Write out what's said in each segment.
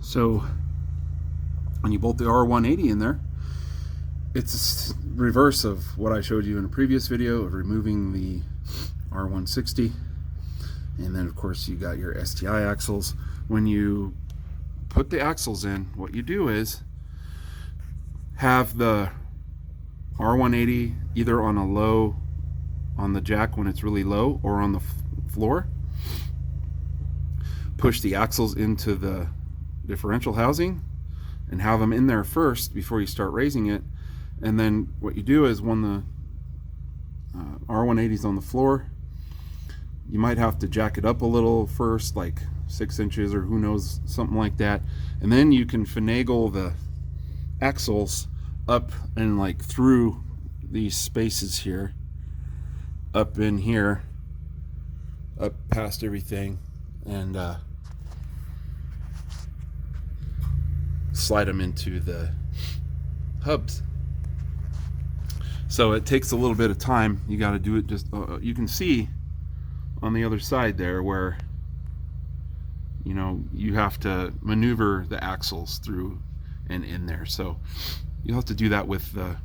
So when you bolt the R180 in there, it's reverse of what I showed you in a previous video of removing the R160. And then of course you got your Sti axles. When you put the axles in, what you do is have the R180 either on a low, on the jack when it's really low, or on the floor. Push the axles into the differential housing and have them in there first before you start raising it. And then what you do is when the R180 is on the floor, you might have to jack it up a little first, like 6 inches or who knows, something like that. And then you can finagle the axles up and like through these spaces here, up in here, up past everything, and slide them into the hubs. So it takes a little bit of time. You got to do it just you can see on the other side there where, you know, you have to maneuver the axles through and in there. So you'll have to do that with the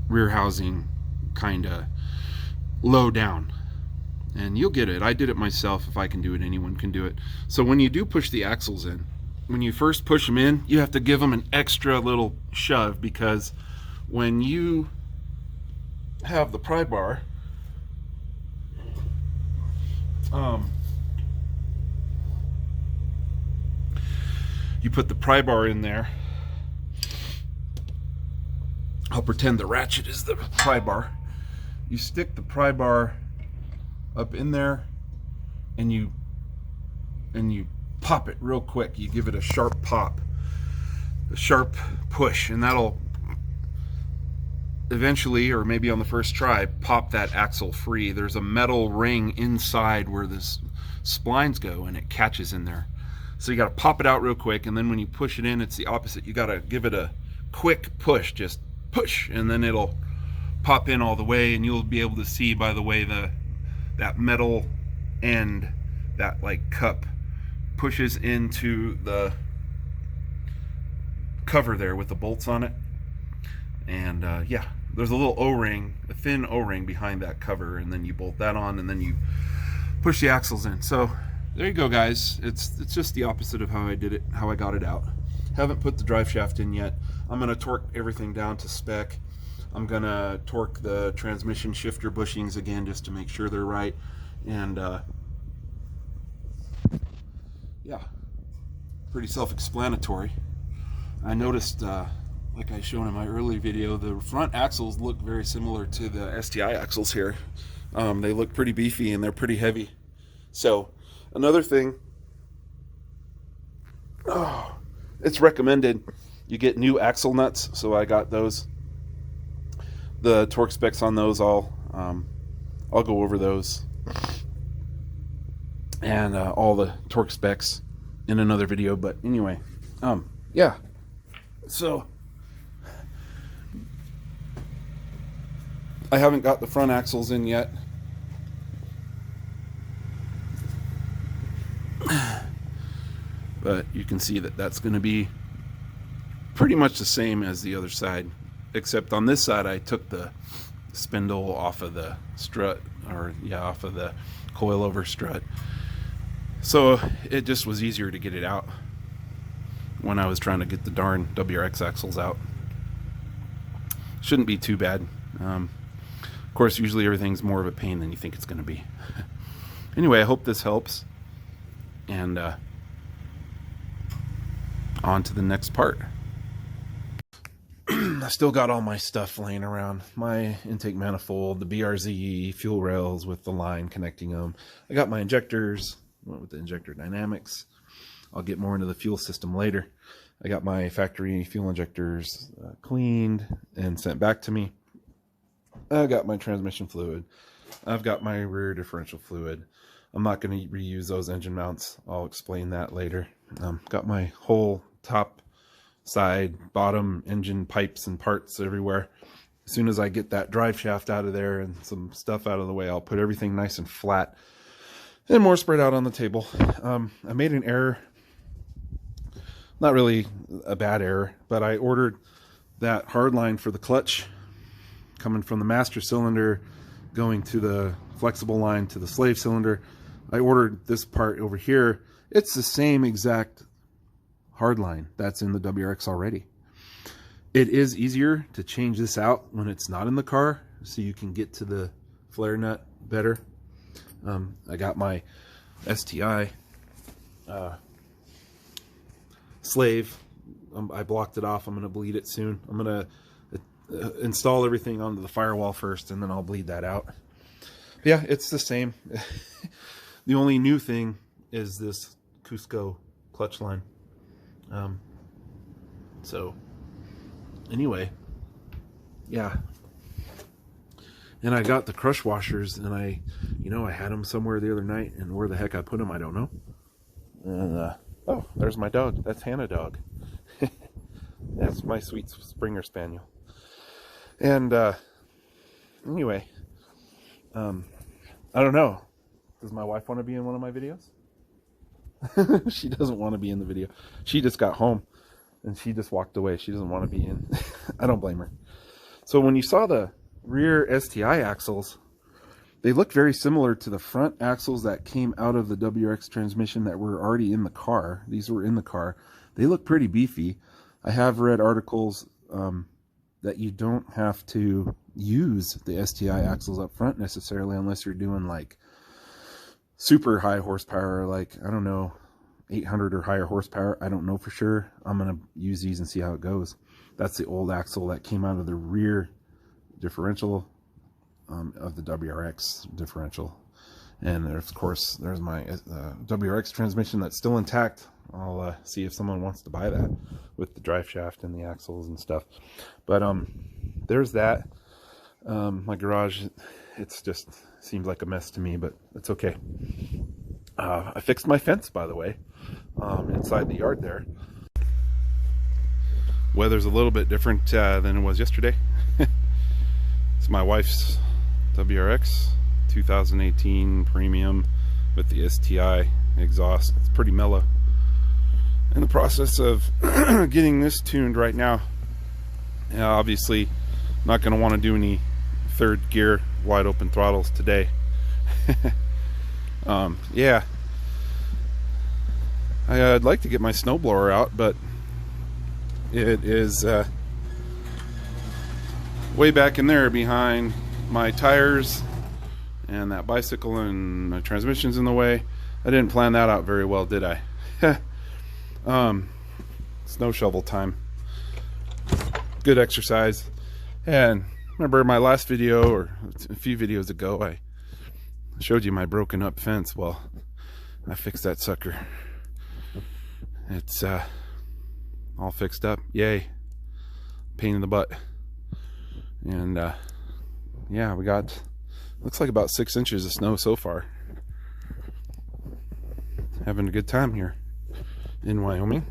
rear housing kind of low down, and you'll get it. I did it myself. If I can do it, anyone can do it. So when you do push the axles in, when you first push them in, you have to give them an extra little shove, because when you have the pry bar, you put the pry bar in there. I'll pretend the ratchet is the pry bar. You stick the pry bar up in there, and you pop it real quick. You give it a sharp pop, a sharp push, and that'll eventually, or maybe on the first try, pop that axle free. There's a metal ring inside where the splines go, and it catches in there. So you got to pop it out real quick, and then when you push it in, it's the opposite. You got to give it a quick push, just push, and then it'll pop in all the way, and you'll be able to see by the way that metal end, that like cup, pushes into the cover there with the bolts on it. And yeah, there's a little O-ring, a thin O-ring behind that cover, and then you bolt that on, and then you push the axles in. So there you go, guys. It's just the opposite of how I did it, how I got it out. Haven't put the drive shaft in yet. I'm gonna torque everything down to spec. I'm gonna torque the transmission shifter bushings again just to make sure they're right. And yeah, pretty self-explanatory. I noticed, like I showed in my earlier video, the front axles look very similar to the Sti axles here. They look pretty beefy and they're pretty heavy. So another thing, it's recommended you get new axle nuts. So I got those. The torque specs on those, I'll go over those, and all the torque specs in another video. But anyway, yeah. So I haven't got the front axles in yet. But you can see that that's going to be pretty much the same as the other side, except on this side I took the spindle off of the strut, or yeah, off of the coilover strut. So it just was easier to get it out when I was trying to get the darn WRX axles out. Shouldn't be too bad. Of course, usually everything's more of a pain than you think it's going to be. Anyway, I hope this helps, and on to the next part. I still got all my stuff laying around. My intake manifold, the BRZ fuel rails with the line connecting them. I got my injectors, went with the injector dynamics. I'll get more into the fuel system later. I got my factory fuel injectors cleaned and sent back to me. I got my transmission fluid. I've got my rear differential fluid. I'm not going to reuse those engine mounts. I'll explain that later. Got my whole top, side, bottom engine pipes and parts everywhere. As soon as I get that drive shaft out of there and some stuff out of the way, I'll put everything nice and flat and more spread out on the table. I made an error Not really a bad error, but I ordered that hard line for the clutch coming from the master cylinder going to the flexible line to the slave cylinder. I ordered this part over here. It's the same exact hard line that's in the WRX already. It is easier to change this out when it's not in the car, so you can get to the flare nut better. I got my STI slave. I blocked it off. I'm going to bleed it soon. I'm going to install everything onto the firewall first, and then I'll bleed that out. Yeah, it's the same. The only new thing is this Cusco clutch line. So anyway, yeah. And I got the crush washers, and I had them somewhere the other night, and where the heck I put them, I don't know. And oh, there's my dog. That's Hannah dog. That's my sweet Springer Spaniel. And anyway, I don't know. Does my wife want to be in one of my videos? She doesn't want to be in the video. She just got home and she just walked away. She doesn't want to be in. I don't blame her. So when you saw the rear STI axles, they look very similar to the front axles that came out of the WRX transmission that were already in the car. These were in the car. They look pretty beefy. I have read articles that you don't have to use the STI axles up front necessarily unless you're doing like super high horsepower, like, I don't know, 800 or higher horsepower. I don't know for sure. I'm going to use these and see how it goes. That's the old axle that came out of the rear differential of the WRX differential. And there's, of course, there's my WRX transmission that's still intact. I'll see if someone wants to buy that with the drive shaft and the axles and stuff. But there's that. My garage, it's just seems like a mess to me, but it's okay. I fixed my fence, by the way, inside the yard there. Weather's a little bit different than it was yesterday. It's my wife's WRX 2018 Premium with the STI exhaust. It's pretty mellow. In the process of getting this tuned right now. Obviously not going to want to do any third gear wide open throttles today. Yeah, I'd like to get my snowblower out, but it is way back in there behind my tires, and that bicycle and the transmission's in the way. I didn't plan that out very well, did I? Snow shovel time. Good exercise. And remember my last video, or a few videos ago, I showed you my broken up fence. Well, I fixed that sucker. It's all fixed up. Yay. Pain in the butt. And yeah, we got, looks like about 6 inches of snow so far. Having a good time here in Wyoming.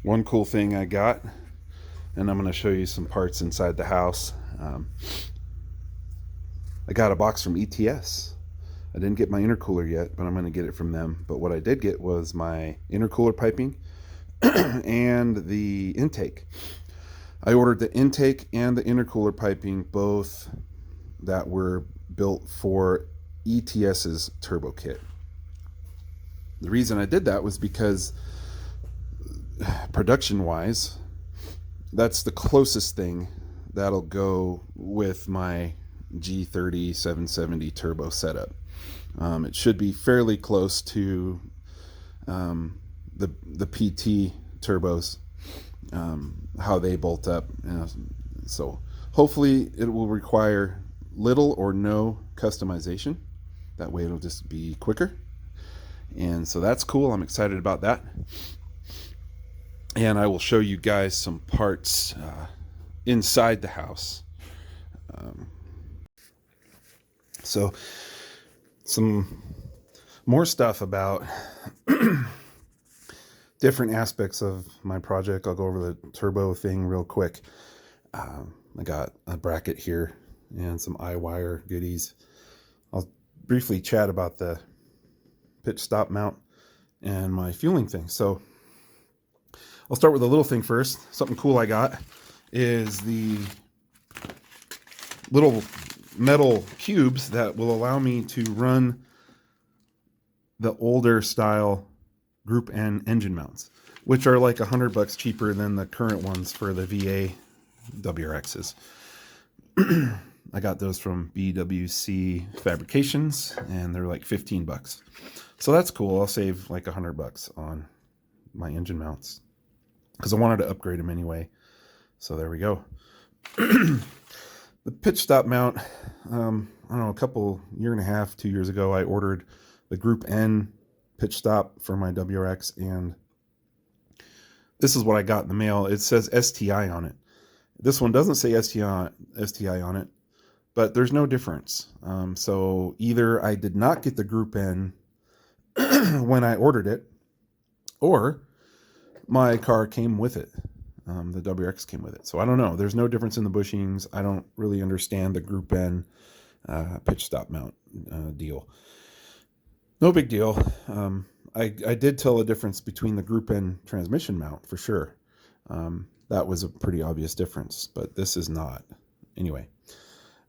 One cool thing I got, and I'm going to show you some parts inside the house. I got a box from ETS. I didn't get my intercooler yet, but I'm going to get it from them. But what I did get was my intercooler piping and the intake. I ordered the intake and the intercooler piping, both that were built for ETS's turbo kit. The reason I did that was because production wise, that's the closest thing that'll go with my G30 770 turbo setup. It should be fairly close to the PT turbos, how they bolt up. So hopefully it will require little or no customization. That way it'll just be quicker. And so that's cool. I'm excited about that. And I will show you guys some parts inside the house. So some more stuff about different aspects of my project. I'll go over the turbo thing real quick. I got a bracket here and some iWIRE goodies. I'll briefly chat about the pitch stop mount and my fueling thing. So I'll start with a little thing first. Something cool I got is the little metal cubes that will allow me to run the older style Group N engine mounts, which are like $100 cheaper than the current ones for the VA WRXs. I got those from BWC Fabrications, and they're like $15. So that's cool. I'll save like $100 on my engine mounts because I wanted to upgrade them anyway. So there we go. The pitch stop mount, I don't know, year and a half, 2 years ago, I ordered the Group N pitch stop for my WRX, and this is what I got in the mail. It says STI on it. This one doesn't say STI on it, but there's no difference. So either I did not get the Group N when I ordered it, or my car came with it. The WRX came with it. So I don't know. There's no difference in the bushings. I don't really understand the Group N pitch stop mount deal. No big deal. I did tell a difference between the Group N transmission mount for sure. That was a pretty obvious difference, but this is not. Anyway,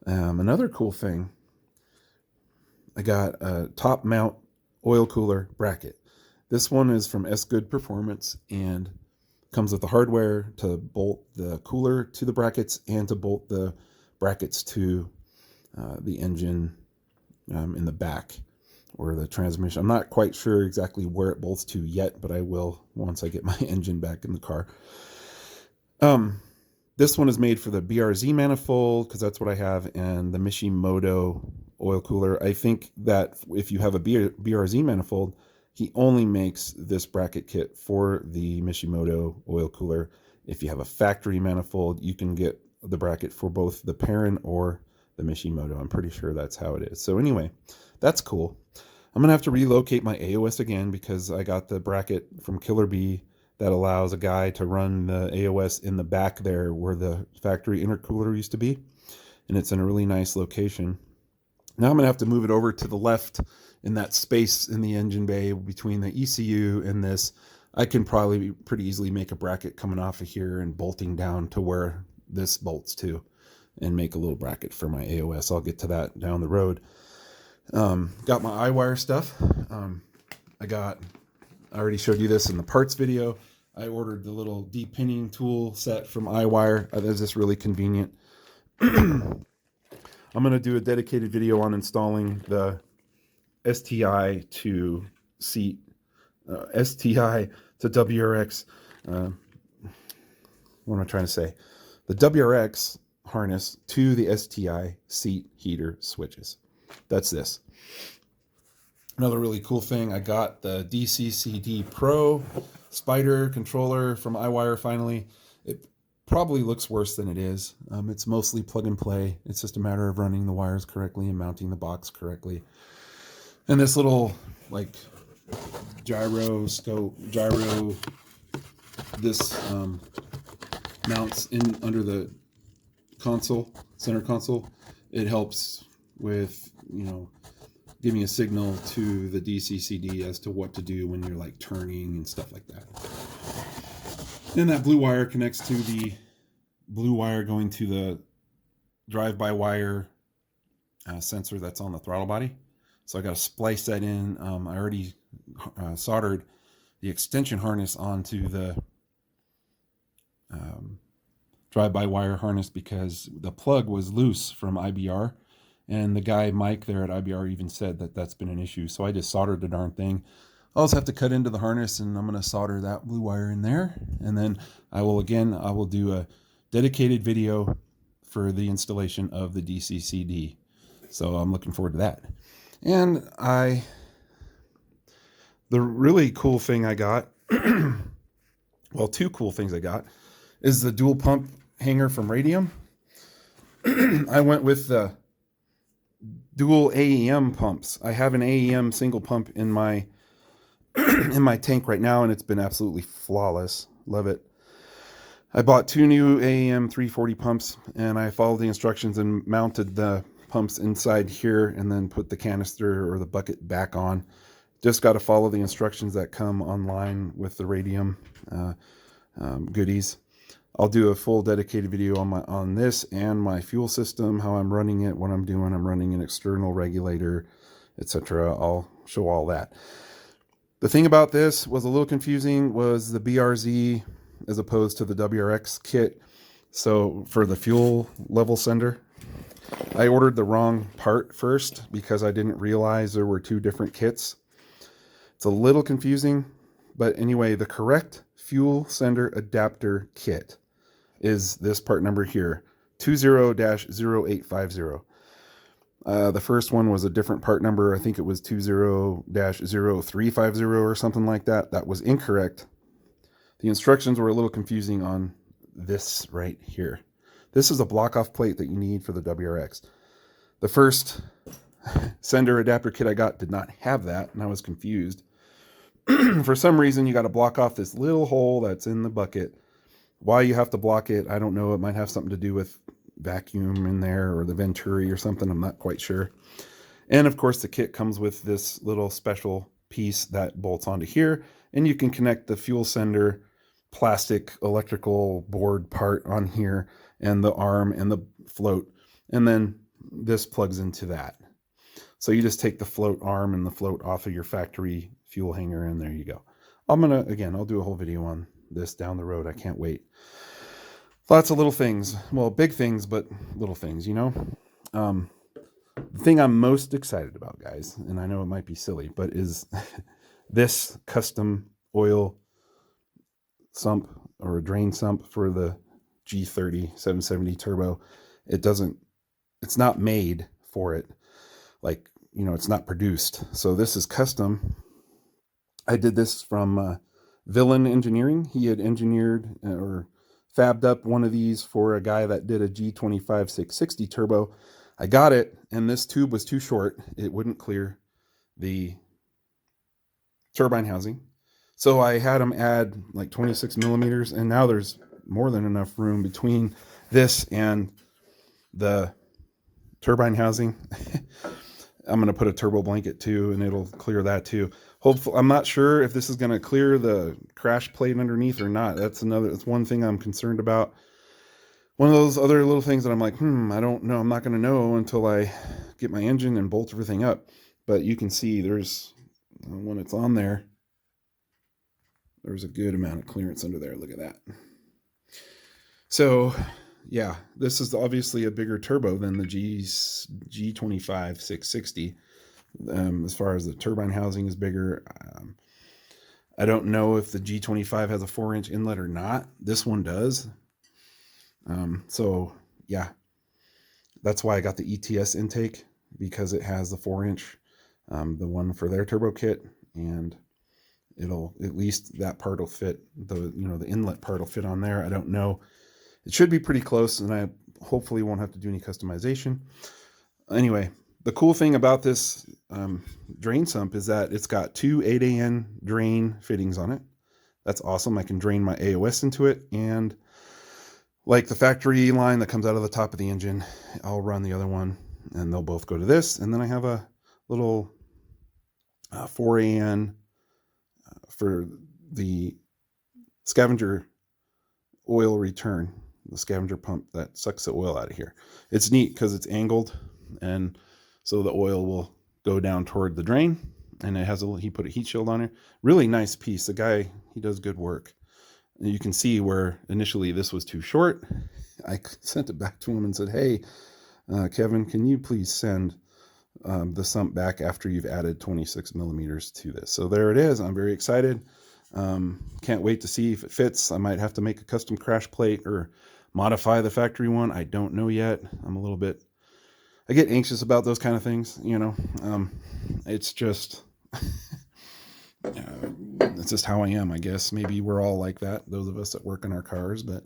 another cool thing, I got a top mount oil cooler bracket. This one is from S-Good Performance and comes with the hardware to bolt the cooler to the brackets and to bolt the brackets to the engine in the back or the transmission. I'm not quite sure exactly where it bolts to yet, but I will once I get my engine back in the car. This one is made for the BRZ manifold because that's what I have, and the Mishimoto oil cooler. I think that if you have a BRZ manifold, he only makes this bracket kit for the Mishimoto oil cooler. If you have a factory manifold, you can get the bracket for both the Perrin or the Mishimoto. I'm pretty sure that's how it is. So anyway, that's cool. I'm going to have to relocate my AOS again because I got the bracket from Killer Bee that allows a guy to run the AOS in the back there where the factory intercooler used to be. And it's in a really nice location. Now I'm going to have to move it over to the left in that space in the engine bay between the ECU and this. I can probably pretty easily make a bracket coming off of here and bolting down to where this bolts to and make a little bracket for my AOS. I'll get to that down the road. Got my iWIRE stuff. I already showed you this in the parts video. I ordered the little depinning tool set from iWIRE. That's just really convenient. I'm going to do a dedicated video on installing the STI to seat, STI to WRX. What am I trying to say? The WRX harness to the STI seat heater switches. That's this. Another really cool thing, I got the Dccd Pro Spider controller from iWIRE finally. It probably looks worse than it is. It's mostly plug and play. It's just a matter of running the wires correctly and mounting the box correctly. And this little like gyro, this mounts in under the console, center console. It helps with, give me a signal to the Dccd as to what to do when you're like turning and stuff like that. Then that blue wire connects to the blue wire going to the drive-by-wire sensor that's on the throttle body. So I got to splice that in. I already soldered the extension harness onto the drive-by-wire harness because the plug was loose from IBR. And the guy, Mike, there at IBR even said that that's been an issue. So I just soldered the darn thing. I'll just have to cut into the harness, and I'm going to solder that blue wire in there. And then I will do a dedicated video for the installation of the Dccd. So I'm looking forward to that. And the really cool thing I got, well, two cool things I got, is the dual pump hanger from Radium. I went with the dual AEM pumps. I have an AEM single pump in my in my tank right now, and it's been absolutely flawless. Love it. I bought 2 new AAM 340 pumps, and I followed the instructions and mounted the pumps inside here and then put the canister or the bucket back on. Just got to follow the instructions that come online with the radium goodies. I'll do a full dedicated video on this and my fuel system, how I'm running it, what I'm doing. I'm running an external regulator, etc. I'll show all that. The thing about this was a little confusing was the BRZ as opposed to the WRX kit. So for the fuel level sender, I ordered the wrong part first because I didn't realize there were 2 different kits. It's a little confusing, but anyway, the correct fuel sender adapter kit is this part number here, 20-0850. The first one was a different part number. I think it was 20-0350 or something like that. That was incorrect. The instructions were a little confusing on this right here. This is a block-off plate that you need for the WRX. The first sender adapter kit I got did not have that, and I was confused. For some reason, you got to block off this little hole that's in the bucket. Why you have to block it, I don't know. It might have something to do with vacuum in there or the venturi or something. I'm not quite sure. And of course, the kit comes with this little special piece that bolts onto here, and you can connect the fuel sender plastic electrical board part on here and the arm and the float, and then this plugs into that. So you just take the float arm and the float off of your factory fuel hanger, and there you go. I'll do a whole video on this down the road. I can't wait. Lots of little things. Well, big things, but little things, you know? The thing I'm most excited about, guys, and I know it might be silly, but is this custom oil sump or a drain sump for the G30 770 turbo. It's not made for it. Like, you know, it's not produced. So this is custom. I did this from Villain Engineering. He had engineered or fabbed up one of these for a guy that did a G25 660 turbo. I got it, and this tube was too short. It wouldn't clear the turbine housing. So I had him add like 26 millimeters, and now there's more than enough room between this and the turbine housing. I'm going to put a turbo blanket too, and it'll clear that too. Hopefully, I'm not sure if this is going to clear the crash plate underneath or not. That's one thing I'm concerned about. One of those other little things that I'm like, I don't know. I'm not going to know until I get my engine and bolt everything up. But you can see when it's on there, there's a good amount of clearance under there. Look at that. So yeah, this is obviously a bigger turbo than the G25 660. As far as the turbine housing is bigger. I don't know if the G25 has a 4-inch inlet or not. This one does. So yeah, that's why I got the ETS intake, because it has the 4-inch, the one for their turbo kit, and it'll, at least that part will fit, the inlet part will fit on there. I don't know. It should be pretty close, and I hopefully won't have to do any customization. Anyway, the cool thing about this drain sump is that it's got 2 8AN drain fittings on it. That's awesome. I can drain my AOS into it, and like the factory line that comes out of the top of the engine, I'll run the other one, and they'll both go to this. And then I have a little 4AN for the scavenger oil return, the scavenger pump that sucks the oil out of here. It's neat because it's angled, and so the oil will go down toward the drain, and it has he put a heat shield on it. Really nice piece. The guy, he does good work. And you can see where initially this was too short. I sent it back to him and said, hey, Kevin, can you please send the sump back after you've added 26 millimeters to this? So there it is. I'm very excited. Can't wait to see if it fits. I might have to make a custom crash plate or modify the factory one. I don't know yet. I get anxious about those kind of things, you know. It's just it's just how I am, I guess. Maybe we're all like that, those of us that work in our cars. But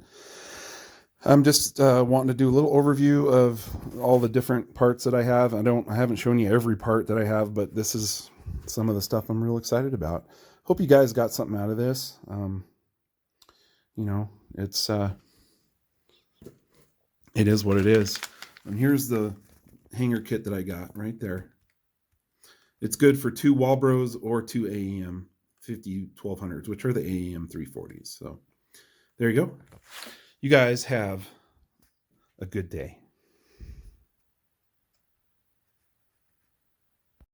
I'm just wanting to do a little overview of all the different parts that I have. I haven't shown you every part that I have, but this is some of the stuff I'm real excited about. hope you guys got something out of this. You know, it is what it is. And here's the hanger kit that I got right there. It's good for 2 Walbros or 2 AEM 50-1200s, which are the AEM 340s. So there you go. You guys have a good day.